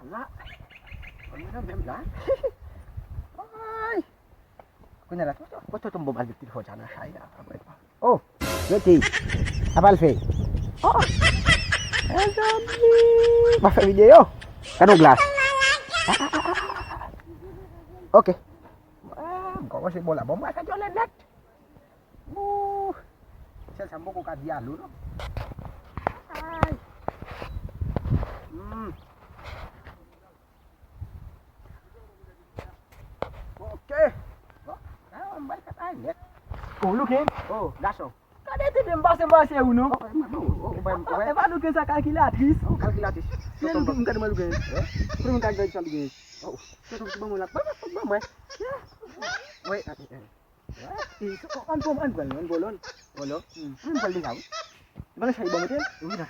Lah. Ano même là? Ay. Kunya lah. Kau tu bom albi telefon sana saya. Oh, Loti. Apa alfi? Oh. Alhamdulillah. Masa video. Kan gelas. Oke. Kau masih bola bomba saja lelet. Saya sambung kau dia lu. Ay. Oke. Oh, balik kat air. Oh, look in. Oh, lasso. Cadê esse embase é uno? Oh, Vai no que essa calculatriz. oh, calculatis. Dia lu bukan ada malu guys. Perlu tak guys sabi guys. Oh, kita coba mulai. Bang. Wait. Itu kok an bolon. Bolo. Paling tahu. Mana saya banget ya? Ini dah.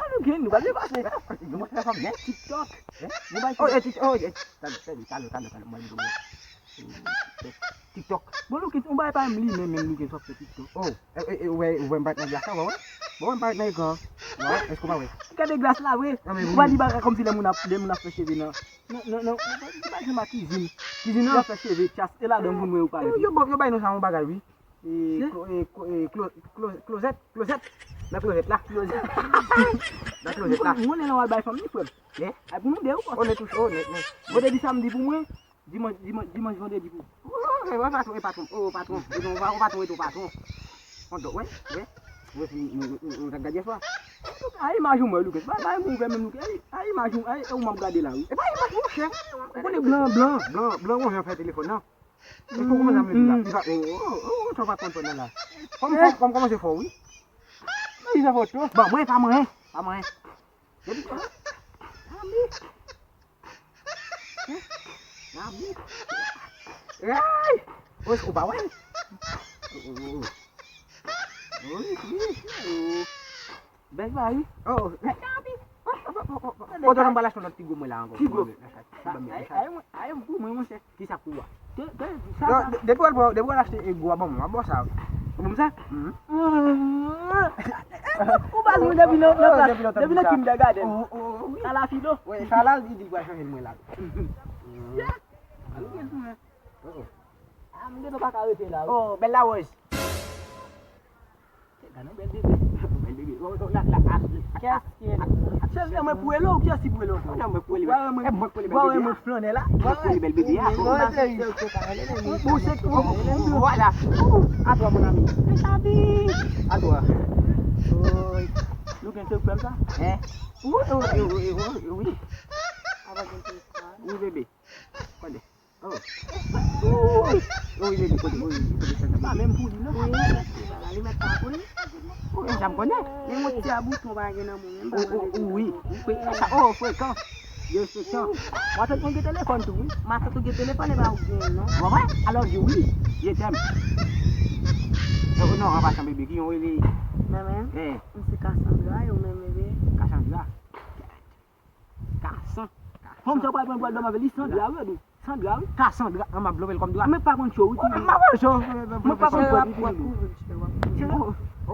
Lu gini, nu balik pas nih. Cuma saya faham ya. TikTok. Tahu. Main dulu. TikTok. Bolu kita umbai pa mli men lu ke sok TikTok. Oh, we mbak na biasa bawa. Bawa mbak na ko. Wah, es ko bawa. Cadê glace lá, we? Vai di baga comme si le muna fèche vina. Non. Ba ke ma cuisine. Cuisine na fèche vi chas e la don kun we ou pa. Yo bay no sa bagar wi. Closet. La closet là. La closet là. Mon est là bay fam ni frère. Eh? Ai pour nous deux ou On est tous on est. Vendredi samedi pour moi. Dimanche vendredi pour. Oh, patron. Oh, patron. Patron. On doit, ouais. On va regarder ça. Aí imagem moi Lucas. Vai mon gars même Lucas. Aí imagem, aí on m'a regardé là. Et pas imagine mon cher. On est blanc, on vient faire téléphone non. Il faut comment l'amener là. Oh, tu vas comprendre là. Comment c'est fort oui. Il a votre. Bon, moi pas moi. Ay, wes ko bawa. Baik baik. Oh, orang balas nonton tigo mo lang ako. Tigo. Ay mo mo se. Kisah kuah. De buat nasi gua bom, apa sah? Bom sa? O balu da bino kim da garden. Sala filo. Weh, salah di gua so helmo lang. Ya. Amde no pakal te la. Oh, bella wes. Kan bel bebe. Oh, la. Qu'est-ce qui est? C'est un puelo ou qu'est-ce que puelo? Non, me pueli. Ouais, me flâner là. Ouais, belle bébé. Voilà. À toi mon ami. Sabi. À toi. Lu kan te comme ça? Oui. Oui, bébé. Quando? Oh, bébé, Pas même pour lui, non? Ali met pas pour lui. Oh, jam connais. Mais moi tu as bouton bague na mon. Oui. Oh, foi quand? Je sais quand. Moi tu ton téléphone tout. Masa tu téléphone ba ou non? Ouais. Alors je oui. Je t'aime. Non, on va s'en bébé qui on est. Maman. Eh, C'est Cassandra ou même bébé? Cassandra. Cassandra. Comme ça pas prendre dans ma valise Sandra oui. Sandra. Cassandra, on m'a bloqué comme toi. Mais pas contre chose. Ma voix, Mais pas contre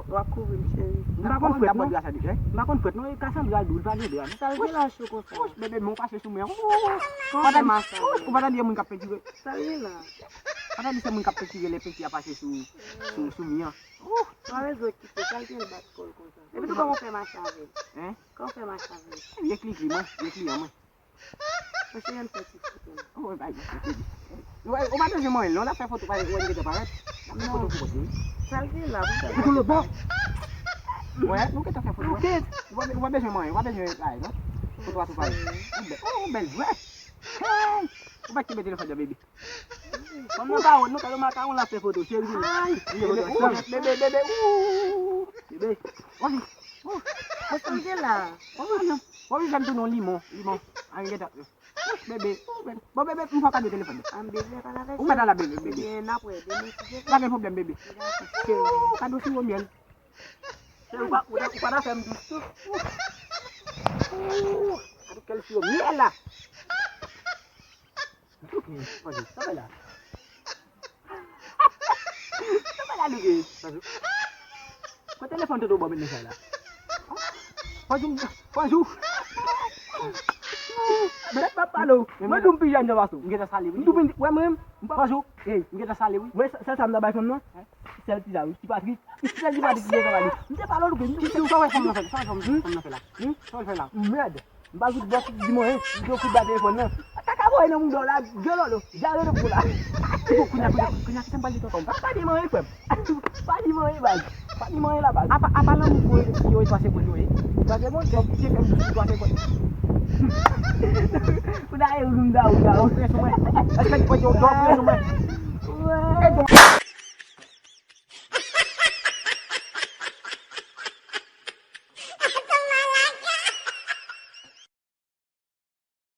Ma kon fwet nan? Ma kon fwet nan? Cassandra dou pa de an. Ça veut la choco ça. Bébé mon passe sou men. Pas de massa. Ou pas dire mon capé tirer. Ça veut là. Pas dire mon capé tirer les petits à passer sous mien. Toi les autres qui fait calculer le bac comme ça. Et puis comment on fait ma chave? Hein? Comment on fait ma chave? Les clients moi. Parce qu'il y a une petite photo. Oh bah. Ouais, on va dire moi, on a fait photo pas on qui te paraît. La photo pour poser. Calculer là. Pour le bon. Ouais, nous que tu fait photo. OK. On va besoin moi, on va besoin là, non? Photo à tout faire. Oh, belle ouais. On va te mettre le téléphone de bébé. Comme on va nous quand on l'a fait photo, chérie. Bébé. Bébé. Vas-y. Parce que là. Oh, j'aime ton nom limon. Arrête. Bébé. Bon bébé, on va pas de téléphone. Un bébé pas la On va dans la bébé. Bien après, Pas de problème bébé. Cadeau sur le miel. On va faire un douce. Quel sur le miel là. OK, vas-y, ça va là. Ça va là le gars. Quoi téléphone te doit bonne là. Bonjour. Bet papa lo. Mwen dou mpijan jan baso. Mwen sa li. Mdou pen, wè mwen, mpasou. Mwen sa li. Wè sel sa mda bay fèm nan? Sel ti zavou, ti patri. Sel ti patri ki de kavali. Mde palo lou gen. Sa wè fèm nan fè la. Sa wè fè la. Mèd. Mbazout bòs di mwen, mdou kou da telefon nan. Kaka boy nan moun do la, gèlo lo. Jale de pou la. Kounya ki sembal di totom. Pa di mwen fèm. Pa di mwen bag. Pa di mwen la bag. Apa lan mwen pou yo pase kwa yo. Bag bon, Kè fèm dou pase kwa. Ou da e ou da ou. Eske di pou yo do mwen.